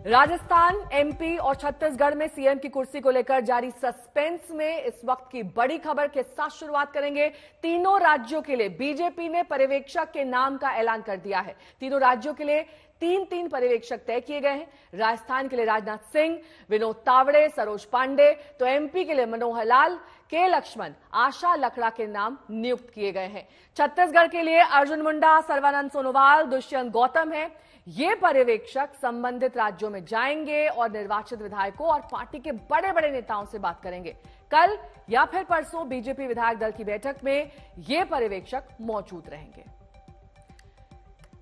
Rajasthan, MP और छत्तीसगढ़ में CM की कुर्सी को लेकर जारी सस्पेंस में इस वक्त की बड़ी खबर के साथ शुरुआत करेंगे। तीनों राज्यों के लिए बीजेपी ने पर्यवेक्षक के नाम का ऐलान कर दिया है। तीनों राज्यों के लिए तीन पर्यवेक्षक तय किए गए हैं। राजस्थान के लिए राजनाथ सिंह, विनोद तावड़े, सरोज पांडे, तो एमपी के लिए मनोहर लाल, के लक्ष्मण, आशा लकड़ा के नाम नियुक्त किए गए हैं। छत्तीसगढ़ के लिए अर्जुन मुंडा, सर्बानंद सोनोवाल, दुष्यंत गौतम है। ये पर्यवेक्षक संबंधित राज्यों में जाएंगे और निर्वाचित विधायकों और पार्टी के बड़े बड़े नेताओं से बात करेंगे। कल या फिर परसों बीजेपी विधायक दल की बैठक में ये पर्यवेक्षक मौजूद रहेंगे।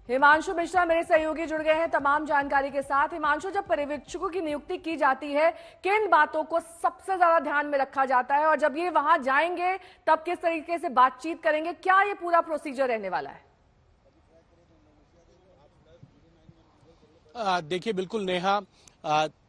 हिमांशु मिश्रा मेरे सहयोगी जुड़ गए हैं तमाम जानकारी के साथ। हिमांशु, जब पर्यवेक्षकों की नियुक्ति की जाती है, किन बातों को सबसे ज्यादा ध्यान में रखा जाता है और जब ये वहां जाएंगे तब किस तरीके से बातचीत करेंगे? क्या ये पूरा प्रोसीजर रहने वाला है? देखिए, बिल्कुल नेहा,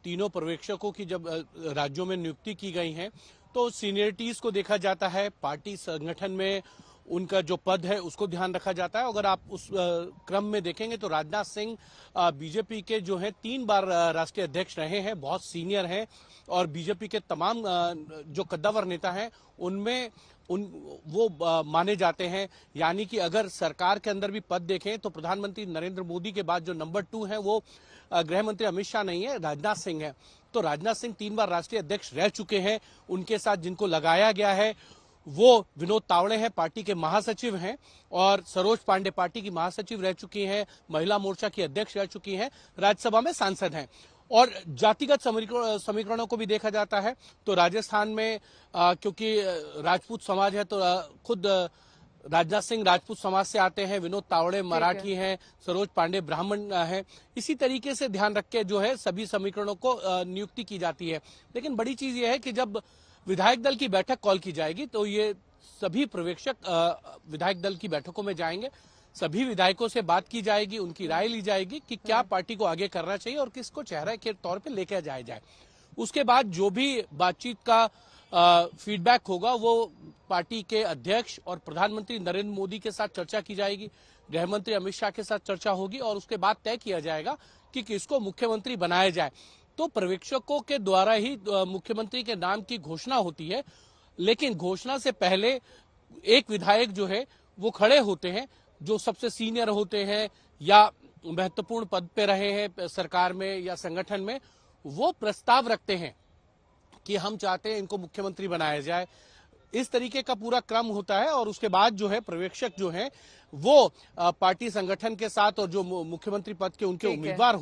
तीनों पर्यवेक्षकों की जब राज्यों में नियुक्ति की गई है तो सीनियरिटीज को देखा जाता है। पार्टी संगठन में उनका जो पद है उसको ध्यान रखा जाता है। अगर आप उस क्रम में देखेंगे तो राजनाथ सिंह बीजेपी के जो हैं 3 बार राष्ट्रीय अध्यक्ष रहे हैं, बहुत सीनियर हैं और बीजेपी के तमाम जो कद्दावर नेता हैं उनमें वो माने जाते हैं। यानी कि अगर सरकार के अंदर भी पद देखें तो प्रधानमंत्री नरेंद्र मोदी के बाद जो नंबर 2 है वो गृह मंत्री अमित शाह नहीं है, राजनाथ सिंह है। तो राजनाथ सिंह 3 बार राष्ट्रीय अध्यक्ष रह चुके हैं। उनके साथ जिनको लगाया गया है वो विनोद तावड़े हैं, पार्टी के महासचिव हैं, और सरोज पांडे पार्टी की महासचिव रह चुकी हैं, महिला मोर्चा की अध्यक्ष रह चुकी हैं, राज्यसभा में सांसद हैं। और जातिगत समीकरणों को भी देखा जाता है तो राजस्थान में क्योंकि राजपूत समाज है तो खुद राजनाथ सिंह राजपूत समाज से आते हैं, विनोद तावड़े मराठी हैं, सरोज पांडे ब्राह्मण हैं। इसी तरीके से ध्यान रख के जो है सभी समीकरणों को नियुक्ति की जाती है। लेकिन बड़ी चीज ये है कि जब विधायक दल की बैठक कॉल की जाएगी तो ये सभी पर्यवेक्षक विधायक दल की बैठकों में जाएंगे। सभी विधायकों से बात की जाएगी, उनकी राय ली जाएगी कि क्या पार्टी को आगे करना चाहिए और किसको चेहरे के तौर पे लेकर जाया जाए। उसके बाद जो भी बातचीत का फीडबैक होगा वो पार्टी के अध्यक्ष और प्रधानमंत्री नरेंद्र मोदी के साथ चर्चा की जाएगी, गृह मंत्री अमित शाह के साथ चर्चा होगी और उसके बाद तय किया जाएगा कि किसको मुख्यमंत्री बनाया जाए। तो पर्यवेक्षकों के द्वारा ही मुख्यमंत्री के नाम की घोषणा होती है, लेकिन घोषणा से पहले एक विधायक जो है वो खड़े होते हैं, जो सबसे सीनियर होते हैं या महत्वपूर्ण पद पे रहे हैं सरकार में या संगठन में, वो प्रस्ताव रखते हैं कि हम चाहते हैं इनको मुख्यमंत्री बनाया जाए। इस तरीके का पूरा क्रम होता है और उसके बाद जो है पर्यवेक्षक जो है वो पार्टी संगठन के साथ और जो मुख्यमंत्री पद के उनके उम्मीदवार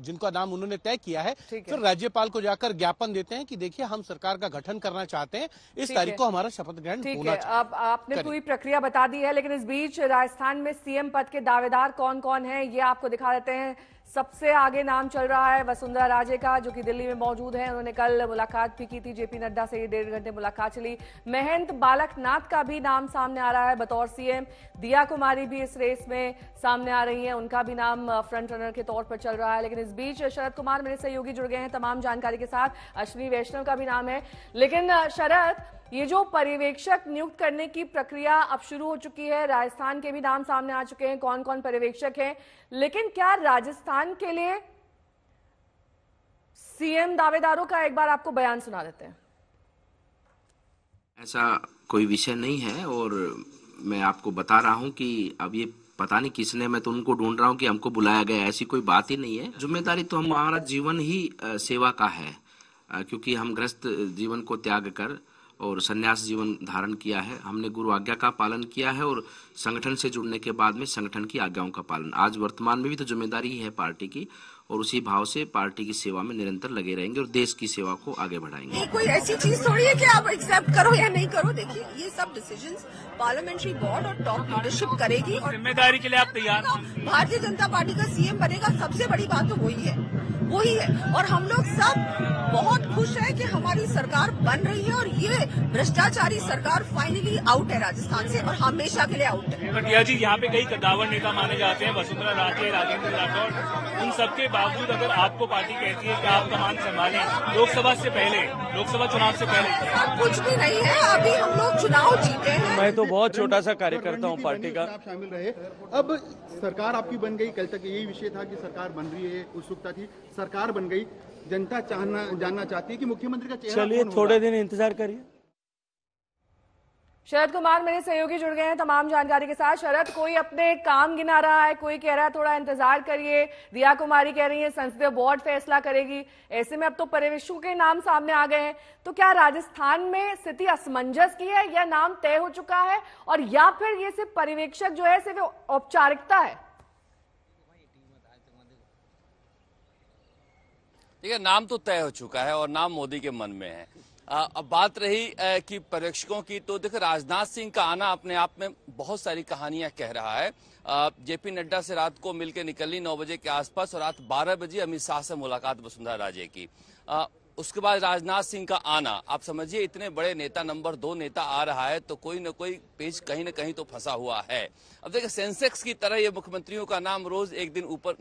जिनका नाम उन्होंने तय किया है फिर राज्यपाल को जाकर ज्ञापन देते हैं कि देखिए हम सरकार का गठन करना चाहते हैं, इस तारीख को हमारा शपथ ग्रहण होना चाहिए। अब आपने पूरी प्रक्रिया बता दी है, लेकिन इस बीच राजस्थान में सीएम पद के दावेदार कौन कौन है ये आपको दिखा देते हैं। सबसे आगे नाम चल रहा है वसुंधरा राजे का, जो कि दिल्ली में मौजूद है। उन्होंने कल मुलाकात भी की थी जेपी नड्डा से, 1.5 घंटे मुलाकात चली। महंत बालकनाथ का भी नाम सामने आ रहा है बतौर सीएम। दिया कुमारी भी इस रेस में सामने आ रही है, उनका भी नाम फ्रंट रनर के तौर पर चल रहा है। लेकिन इस बीच शरद कुमार मेरे सहयोगी जुड़ गए हैं तमाम जानकारी के साथ। अश्विनी वैष्णव का भी नाम है। लेकिन शरद, ये जो पर्यवेक्षक नियुक्त करने की प्रक्रिया अब शुरू हो चुकी है, राजस्थान के भी नाम सामने आ चुके हैं कौन कौन पर्यवेक्षक हैं, लेकिन क्या राजस्थान के लिए सीएम दावेदारों का एक बार आपको बयान सुना देते हैं? ऐसा कोई विषय नहीं है और मैं आपको बता रहा हूं कि अब ये पता नहीं किसने, मैं तो उनको ढूंढ रहा हूं कि हमको बुलाया गया, ऐसी कोई बात ही नहीं है। जिम्मेदारी तो हमारा जीवन ही सेवा का है, क्योंकि हम गृहस्थ जीवन को त्याग कर और संन्यास जीवन धारण किया है। हमने गुरु आज्ञा का पालन किया है और संगठन से जुड़ने के बाद में संगठन की आज्ञाओं का पालन आज वर्तमान में भी तो जिम्मेदारी ही है पार्टी की, और उसी भाव से पार्टी की सेवा में निरंतर लगे रहेंगे और देश की सेवा को आगे बढ़ाएंगे। ये कोई ऐसी चीज थोड़ी है कि आप एक्सेप्ट करो या नहीं करो। देखिए, ये सब डिसीजंस पार्लियामेंट्री बोर्ड और टॉप लीडरशिप करेगी और जिम्मेदारी के लिए आप तैयार? भारतीय जनता पार्टी का सीएम बनेगा, सबसे बड़ी बात तो वही है। और हम लोग सब बहुत खुश है कि हमारी सरकार बन रही है और ये भ्रष्टाचारी सरकार फाइनली आउट है राजस्थान से और हमेशा के लिए आउट है। जी, यहाँ पे कई कद्दावर नेता माने जाते हैं, वसुंधरा राजे, राजेंद्र राठौड़, उन सबके बावजूद अगर आपको पार्टी कहती है कि आप कमान संभालें लोकसभा चुनाव से पहले, कुछ भी नहीं है। अभी हम लोग चुनाव जीते हैं। मैं तो बहुत छोटा सा कार्यकर्ता हूँ पार्टी का। आप शामिल रहे, अब सरकार आपकी बन गई। कल तक यही विषय था कि सरकार बन रही है, उत्सुकता थी, सरकार बन गई। जनता जानना चाहती है कि मुख्यमंत्री का चेहरा चलिए थोड़े दिन इंतजार करिए। शरद कुमार मेरे सहयोगी जुड़ गए हैं तमाम जानकारी के साथ। शरद, कोई अपने काम गिना रहा है, कोई कह रहा है थोड़ा इंतजार करिए, दिया कुमारी कह रही है संसदीय बोर्ड फैसला करेगी। ऐसे में अब तो पर्यवेक्षकों के नाम सामने आ गए हैं, तो क्या राजस्थान में स्थिति असमंजस की है या नाम तय हो चुका है, और या फिर ये सिर्फ पर्यवेक्षक जो है सिर्फ औपचारिकता है? देखिए, नाम तो तय हो चुका है और नाम मोदी के मन में है। अब बात रही कि पर्यवेक्षकों की, तो देखो राजनाथ सिंह का आना अपने आप में बहुत सारी कहानियां कह रहा है। जेपी नड्डा से रात को मिलकर निकली 9 बजे के आसपास और रात 12 बजे अमित शाह से मुलाकात वसुंधरा राजे की। उसके बाद राजनाथ सिंह का आना, आप समझिए इतने बड़े नेता, नंबर 2 नेता आ रहा है तो कोई न कोई पेच कहीं न कहीं तो फंसा हुआ है। अब देखिए, सेंसेक्स की तरह ये मुख्यमंत्रियों का नाम रोज एक दिन ऊपर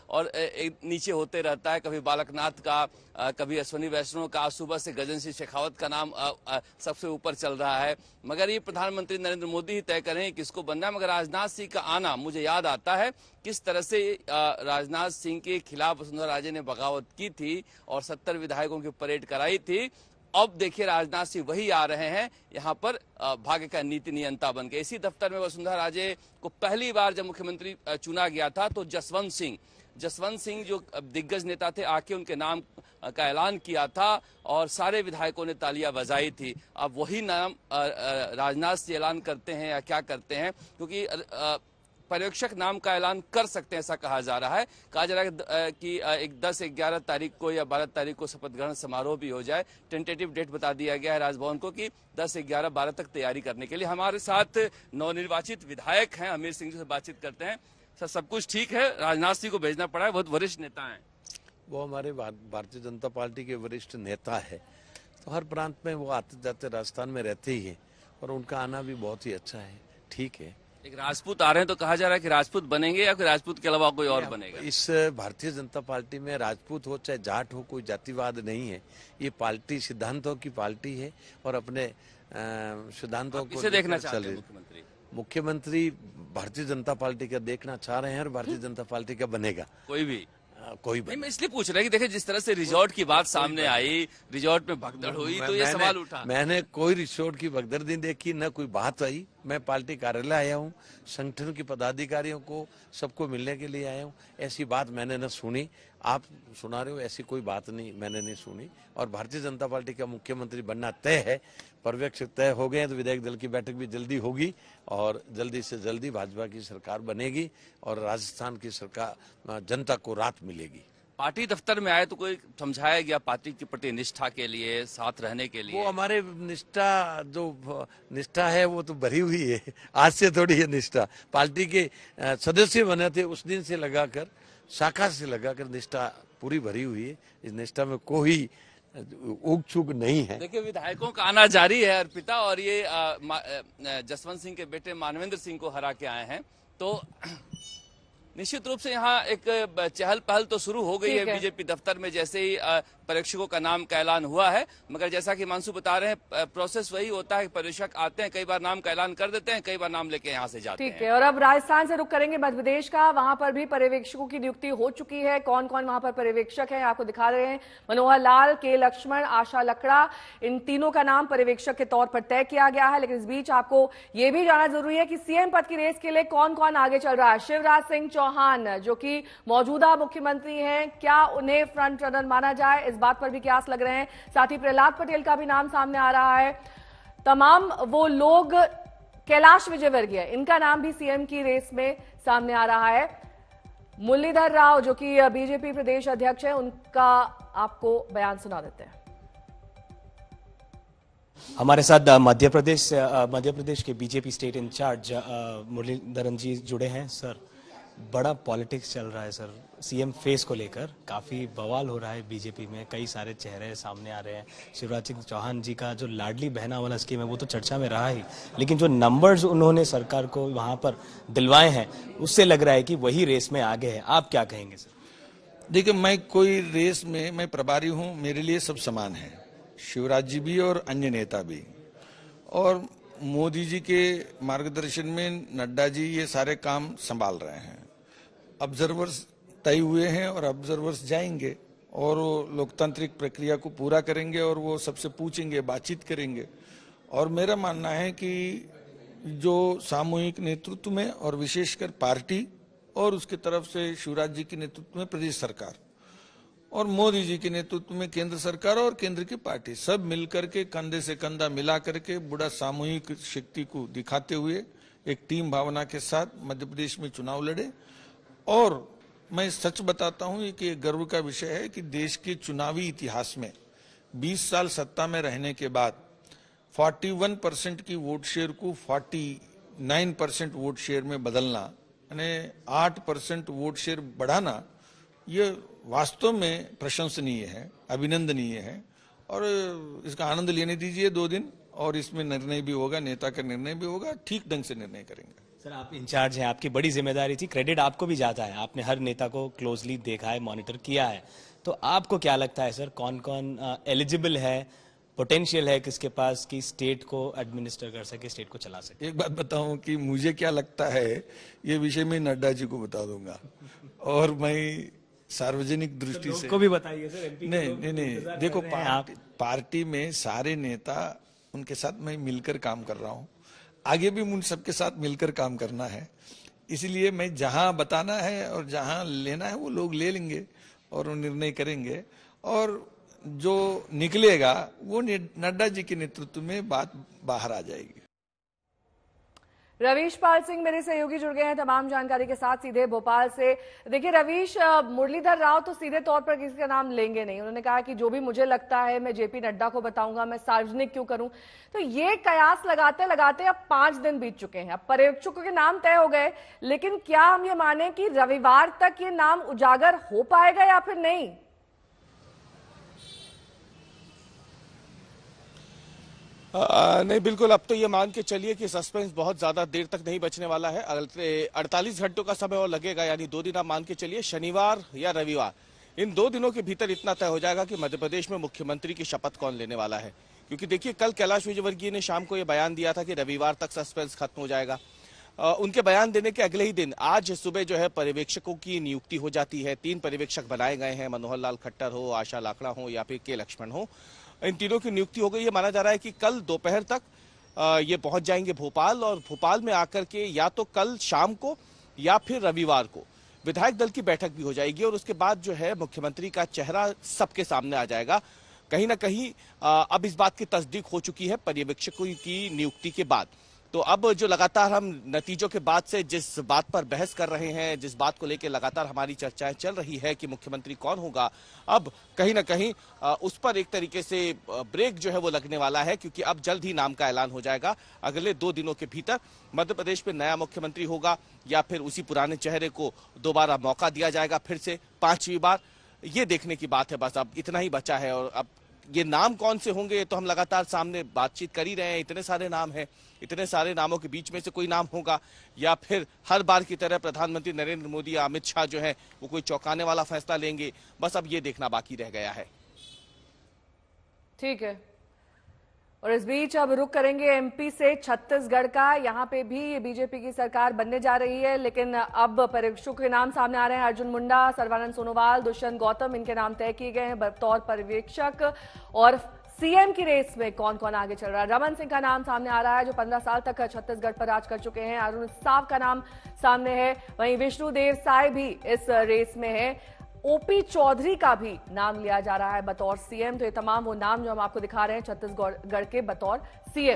और एक नीचे होते रहता है। कभी बालकनाथ का, कभी अश्विनी वैष्णव का, सुबह से गजेंद्र सिंह शेखावत का नाम सबसे ऊपर चल रहा है। मगर ये प्रधानमंत्री नरेंद्र मोदी ही तय करें किसको बनना है। मगर राजनाथ सिंह का आना, मुझे याद आता है किस तरह से राजनाथ सिंह के खिलाफ वसुंधरा राजे ने बगावत की थी और 70 विधायकों की परेड कराई थी। अब देखिए राजनाथ सिंह वही आ रहे हैं यहाँ पर भाग्य का नीति नियंता बन के। इसी दफ्तर में वसुंधरा राजे को पहली बार जब मुख्यमंत्री चुना गया था तो जसवंत सिंह जो दिग्गज नेता थे, आके उनके नाम का ऐलान किया था और सारे विधायकों ने तालियां बजाई थी। अब वही नाम राजनाथ सिंह ऐलान करते हैं या क्या करते हैं, क्योंकि पर्यवेक्षक नाम का ऐलान कर सकते हैं ऐसा कहा जा रहा है। कहा जा रहा है कि एक 10-11 तारीख को या 12 तारीख को शपथ ग्रहण समारोह भी हो जाए। टेंटेटिव डेट बता दिया गया है राजभवन को कि 10-11-12 तक तैयारी करने के लिए। हमारे साथ नवनिर्वाचित विधायक हैं, अमीर सिंह जी से बातचीत करते हैं। सर, सब कुछ ठीक है? राजनाथ सिंह को भेजना पड़ा है, बहुत वरिष्ठ नेता हैं। वो हमारे भारतीय जनता पार्टी के वरिष्ठ नेता है, तो हर प्रांत में वो आते जाते राजस्थान में रहते ही हैं और उनका आना भी बहुत ही अच्छा है, ठीक है। एक राजपूत आ रहे हैं तो कहा जा रहा है कि राजपूत बनेंगे या फिर राजपूत के अलावा कोई और बनेगा? इस भारतीय जनता पार्टी में राजपूत हो चाहे जाट हो, कोई जातिवाद नहीं है। ये पार्टी सिद्धांतों की पार्टी है और अपने सिद्धांतों को देखना चाहते हैं मुख्यमंत्री भारतीय जनता पार्टी का देखना चाह रहे हैं और भारतीय जनता पार्टी का बनेगा कोई भी। नहीं, मैं इसलिए पूछ रहा कि देखिए जिस तरह से रिजॉर्ट की बात सामने आई, रिजॉर्ट में भगदड़ हुई, तो ये सवाल उठा। मैंने कोई रिजॉर्ट की भगदड़ नहीं देखी, न कोई बात आई। मैं पार्टी कार्यालय आया हूँ, संगठन के पदाधिकारियों को सबको मिलने के लिए आया हूँ। ऐसी बात मैंने न सुनी, आप सुना रहे हो, ऐसी कोई बात नहीं मैंने नहीं सुनी। और भारतीय जनता पार्टी का मुख्यमंत्री बनना तय है, पर्यवेक्षक तय हो गए हैं, तो विधायक दल की बैठक भी जल्दी होगी और जल्दी से जल्दी भाजपा की सरकार बनेगी और राजस्थान की सरकार जनता को राहत मिलेगी। पार्टी दफ्तर में आए तो कोई समझाया गया पार्टी के प्रति निष्ठा के लिए, साथ रहने के लिए? वो हमारे निष्ठा है वो तो भरी हुई है, आज से थोड़ी है निष्ठा। पार्टी के सदस्य बने थे उस दिन से लगाकर, शाखा से लगाकर निष्ठा पूरी भरी हुई है। इस निष्ठा में कोई उग चूक नहीं है। देखिए, विधायकों का आना जारी है अर्पिता, और ये जसवंत सिंह के बेटे मानवेंद्र सिंह को हरा के आए हैं, तो निश्चित रूप से यहाँ एक चहल पहल तो शुरू हो गई है बीजेपी दफ्तर में जैसे ही पर्यवेक्षकों का नाम का ऐलान हुआ है। मगर जैसा कि मानसू बता रहे हैं, प्रोसेस वही होता है कि पर्यवेक्षक आते हैं, कई बार नाम का ऐलान कर देते हैं, कई बार नाम लेके यहाँ से जाते हैं। ठीक है, और अब राजस्थान से रुख करेंगे मध्य प्रदेश का। वहां पर भी पर्यवेक्षकों की नियुक्ति हो चुकी है। कौन कौन वहां पर पर्यवेक्षक है आपको दिखा रहे हैं। मनोहर लाल, के लक्ष्मण, आशा लकड़ा, इन तीनों का नाम पर्यवेक्षक के तौर पर तय किया गया है। लेकिन इस बीच आपको ये भी जाना जरूरी है कि सीएम पद की रेस के लिए कौन कौन आगे चल रहा है। शिवराज सिंह चौहान जो कि मौजूदा मुख्यमंत्री हैं, क्या उन्हें फ्रंट रनर माना जाए, इस बात पर भी कयास लग रहे हैं। साथ ही प्रहलाद पटेल का भी नाम सामने आ रहा है। तमाम वो लोग, कैलाश विजयवर्गीय, इनका नाम भी सीएम की रेस में सामने आ रहा है। मुरलीधर राव जो कि बीजेपी प्रदेश अध्यक्ष है, उनका आपको बयान सुना देते हैं। हमारे साथ मध्य प्रदेश के बीजेपी स्टेट इंचार्ज मुरलीधरन जी जुड़े हैं। सर, बड़ा पॉलिटिक्स चल रहा है सर, सीएम फेस को लेकर काफी बवाल हो रहा है बीजेपी में, कई सारे चेहरे सामने आ रहे हैं। शिवराज सिंह चौहान जी का जो लाडली बहना वाला स्कीम है वो तो चर्चा में रहा ही, लेकिन जो नंबर्स उन्होंने सरकार को वहां पर दिलवाए हैं उससे लग रहा है कि वही रेस में आगे है। आप क्या कहेंगे सर? देखिए, मैं कोई रेस में मैं प्रभारी हूं, मेरे लिए सब समान है, शिवराज जी भी और अन्य नेता भी। और मोदी जी के मार्गदर्शन में नड्डा जी ये सारे काम संभाल रहे हैं। ऑब्जर्वर्स तय हुए हैं और ऑब्जर्वर्स जाएंगे और वो लोकतांत्रिक प्रक्रिया को पूरा करेंगे और वो सबसे पूछेंगे, बातचीत करेंगे। और मेरा मानना है कि जो सामूहिक नेतृत्व में और विशेषकर पार्टी और उसकी तरफ से शिवराज जी के नेतृत्व में प्रदेश सरकार और मोदी जी के नेतृत्व में केंद्र सरकार और केंद्र की पार्टी सब मिलकर के कंधे से कंधा मिला करके बड़ा सामूहिक शक्ति को दिखाते हुए एक टीम भावना के साथ मध्य प्रदेश में चुनाव लड़े। और मैं सच बताता हूं कि गर्व का विषय है कि देश के चुनावी इतिहास में 20 साल सत्ता में रहने के बाद 41% की वोट शेयर को 49% वोट शेयर में बदलना, यानी 8% वोट शेयर बढ़ाना, ये वास्तव में प्रशंसनीय है, अभिनंदनीय है। और इसका आनंद लेने दीजिए 2 दिन, और इसमें निर्णय भी होगा, नेता का निर्णय भी होगा, ठीक ढंग से निर्णय करेंगे। सर, आप इंचार्ज हैं, आपकी बड़ी जिम्मेदारी थी, क्रेडिट आपको भी जाता है, आपने हर नेता को क्लोजली देखा है, मॉनिटर किया है, तो आपको क्या लगता है सर, कौन कौन एलिजिबल है, पोटेंशियल है किसके पास कि स्टेट को एडमिनिस्टर कर सके, स्टेट को चला सके? एक बात बताऊं कि मुझे क्या लगता है ये विषय में नड्डा जी को बता दूंगा, और मैं सार्वजनिक दृष्टि से को भी बताइए सर। एमपी नहीं, देखो पार्टी में सारे नेता, उनके साथ मैं मिलकर काम कर रहा हूं, आगे भी उन सबके साथ मिलकर काम करना है। इसलिए मैं जहां बताना है और जहां लेना है वो लोग ले लेंगे और वो निर्णय करेंगे, और जो निकलेगा वो नड्डा जी के नेतृत्व में बात बाहर आ जाएगी। रवीश पाल सिंह मेरे सहयोगी जुड़ गए हैं तमाम जानकारी के साथ सीधे भोपाल से। देखिए रवीश, मुरलीधर राव तो सीधे तौर पर किसी का नाम लेंगे नहीं, उन्होंने कहा कि जो भी मुझे लगता है मैं जेपी नड्डा को बताऊंगा, मैं सार्वजनिक क्यों करूं। तो ये कयास लगाते लगाते अब 5 दिन बीत चुके हैं, अब पर्यवेक्षकों के नाम तय हो गए, लेकिन क्या हम ये माने कि रविवार तक ये नाम उजागर हो पाएगा या फिर नहीं? नहीं, बिल्कुल, अब तो ये मान के चलिए कि सस्पेंस बहुत ज्यादा देर तक नहीं बचने वाला है। 48 घंटों का समय और लगेगा, यानी 2 दिन आप मान के चलिए, शनिवार या रविवार, इन 2 दिनों के भीतर इतना तय हो जाएगा कि मध्य प्रदेश में मुख्यमंत्री की शपथ कौन लेने वाला है। क्योंकि देखिए, कल कैलाश विजयवर्गीय ने शाम को यह बयान दिया था कि रविवार तक सस्पेंस खत्म हो जाएगा। उनके बयान देने के अगले ही दिन आज सुबह जो है पर्यवेक्षकों की नियुक्ति हो जाती है। 3 पर्यवेक्षक बनाए गए हैं, मनोहर लाल खट्टर हो, आशा लाकड़ा हो या फिर के लक्ष्मण हो, इन तीनों की नियुक्ति हो गई है। माना जा रहा है कि कल दोपहर तक ये पहुंच जाएंगे भोपाल, और भोपाल में आकर के या तो कल शाम को या फिर रविवार को विधायक दल की बैठक भी हो जाएगी, और उसके बाद जो है मुख्यमंत्री का चेहरा सबके सामने आ जाएगा। कहीं ना कहीं अब इस बात की तस्दीक हो चुकी है पर्यवेक्षकों की नियुक्ति के बाद। तो अब जो लगातार हम नतीजों के बाद से जिस बात पर बहस कर रहे हैं, जिस बात को लेकर लगातार हमारी चर्चाएं चल रही है कि मुख्यमंत्री कौन होगा, अब कहीं ना कहीं उस पर एक तरीके से ब्रेक जो है वो लगने वाला है, क्योंकि अब जल्द ही नाम का ऐलान हो जाएगा। अगले 2 दिनों के भीतर मध्य प्रदेश में नया मुख्यमंत्री होगा या फिर उसी पुराने चेहरे को दोबारा मौका दिया जाएगा फिर से 5वीं बार, ये देखने की बात है। बस अब इतना ही बचा है, और अब ये नाम कौन से होंगे ये तो हम लगातार सामने बातचीत कर ही रहे हैं। इतने सारे नाम हैं, इतने सारे नामों के बीच में से कोई नाम होगा, या फिर हर बार की तरह प्रधानमंत्री नरेंद्र मोदी या अमित शाह जो है वो कोई चौंकाने वाला फैसला लेंगे, बस अब ये देखना बाकी रह गया है। ठीक है, और इस बीच अब रुक करेंगे एमपी से छत्तीसगढ़ का। यहाँ पे भी बीजेपी की सरकार बनने जा रही है, लेकिन अब पर्यवेक्षकों के नाम सामने आ रहे हैं। अर्जुन मुंडा, सर्बानंद सोनोवाल, दुष्यंत गौतम, इनके नाम तय किए गए हैं बतौर पर्यवेक्षक। और सीएम की रेस में कौन कौन आगे चल रहा है? रमन सिंह का नाम सामने आ रहा है, जो 15 साल तक छत्तीसगढ़ पर राज कर चुके हैं। अरुण साव का नाम सामने है, वहीं विष्णुदेव साय भी इस रेस में है। ओपी चौधरी का भी नाम लिया जा रहा है बतौर सीएम। तो ये तमाम वो नाम जो हम आपको दिखा रहे हैं छत्तीसगढ़ के बतौर सीएम।